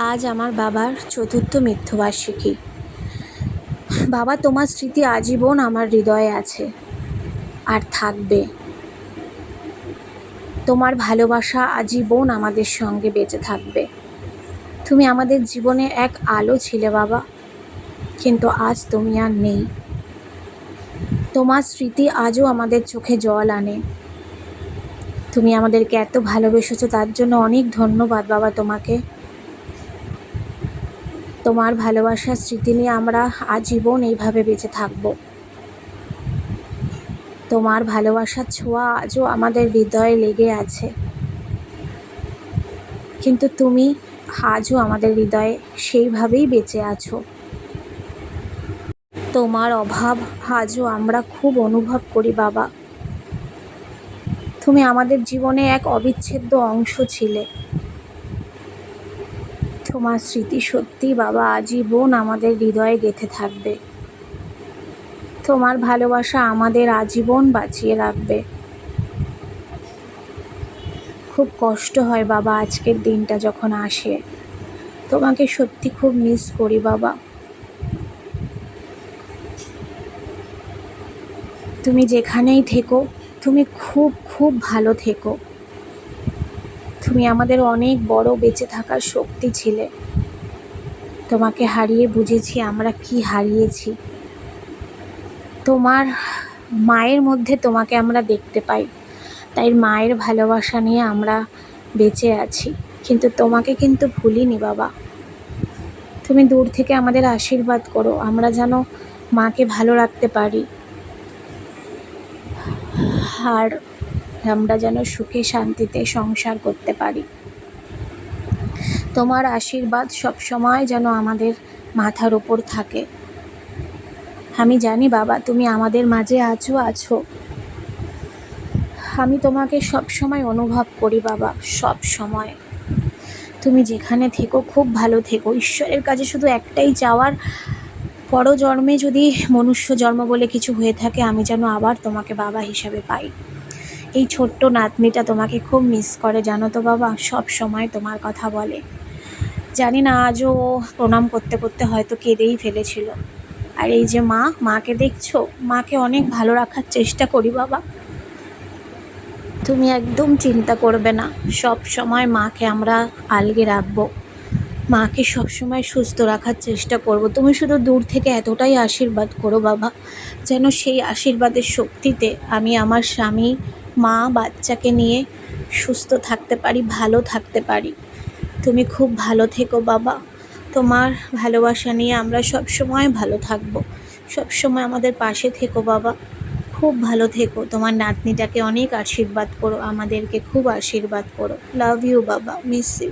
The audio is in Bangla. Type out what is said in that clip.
আজ আমার বাবার চতুর্থ মৃত্যুবার্ষিকী। বাবা, তোমার স্মৃতি আজীবন আমার হৃদয়ে আছে আর থাকবে। তোমার ভালোবাসা আজীবন আমাদের সঙ্গে বেঁচে থাকবে। তুমি আমাদের জীবনে এক আলো ছিলে বাবা, কিন্তু আজ তুমি আর নেই। তোমার স্মৃতি আজও আমাদের চোখে জল আনে। তুমি আমাদেরকে এত ভালোবেসেছো, তার জন্য অনেক ধন্যবাদ বাবা তোমাকে। তোমার ভালোবাসার স্মৃতি নিয়ে আমরা আজীবন এইভাবে বেঁচে থাকব। তোমার ভালোবাসার ছোঁয়া আজও আমাদের হৃদয়ে লেগে আছে, কিন্তু তুমি আজও আমাদের হৃদয়ে সেইভাবেই বেঁচে আছো। তোমার অভাব আজও আমরা খুব অনুভব করি বাবা। তুমি আমাদের জীবনে এক অবিচ্ছেদ্য অংশ ছিলে। তোমার স্মৃতি সত্যি বাবা আজীবন আমাদের হৃদয়ে গেঁথে থাকবে। তোমার ভালোবাসা আমাদের আজীবন বাঁচিয়ে রাখবে। খুব কষ্ট হয় বাবা আজকের দিনটা যখন আসে। তোমাকে সত্যি খুব মিস করি বাবা। তুমি যেখানেই থেকো, তুমি খুব খুব ভালো থেকো। তুমি আমাদের অনেক বড় বেঁচে থাকার শক্তি ছিলে। তোমাকে হারিয়ে বুঝেছি আমরা কি হারিয়েছি। তোমার মায়ের মধ্যে তোমাকে আমরা দেখতে পাই, তাই মায়ের ভালোবাসা নিয়ে আমরা বেঁচে আছি, কিন্তু তোমাকে কিন্তু ভুলিনি বাবা। তুমি দূর থেকে আমাদের আশীর্বাদ করো, আমরা যেন মাকে ভালো রাখতে পারি, আর আমরা যেন সুখে শান্তিতে সংসার করতে পারি। তোমার আশীর্বাদ সবসময় যেন আমাদের মাথার ওপর থাকে। আমি জানি বাবা তুমি আমাদের মাঝে আছো। আমি তোমাকে সবসময় অনুভব করি বাবা, সব সময়। তুমি যেখানে থেকো খুব ভালো থেকো। ঈশ্বরের কাছে শুধু একটাই চাওয়ার, পরজন্মে যদি মনুষ্য জন্ম বলে কিছু হয়ে থাকে, আমি যেন আবার তোমাকে বাবা হিসাবে পাই। এই ছোট্ট নাতনিটা তোমাকে খুব মিস করে জানো তো বাবা, সব সময় তোমার কথা বলে। জানি না আজও প্রণাম করতে করতে হয়তো কেঁদেই ফেলেছিল। আর এই যে মাকে দেখছো, মাকে অনেক ভালো রাখার চেষ্টা করি বাবা। তুমি একদম চিন্তা করবে না, সব সময় মাকে আমরা আলগে রাখবো। মাকে সবসময় সুস্থ রাখার চেষ্টা করব। তুমি শুধু দূর থেকে এতটাই আশীর্বাদ করো বাবা, যেন সেই আশীর্বাদের শক্তিতে আমি আমার স্বামী, মা, বাচ্চাকে নিয়ে সুস্থ থাকতে পারি, ভালো থাকতে পারি। তুমি খুব ভালো থেকো বাবা। তোমার ভালোবাসা নিয়ে আমরা সবসময় ভালো থাকবো। সবসময় আমাদের পাশে থেকো বাবা। খুব ভালো থেকো। তোমার নাতনিটাকে অনেক আশীর্বাদ করো, আমাদেরকে খুব আশীর্বাদ করো। লাভ ইউ বাবা, মিস ইউ।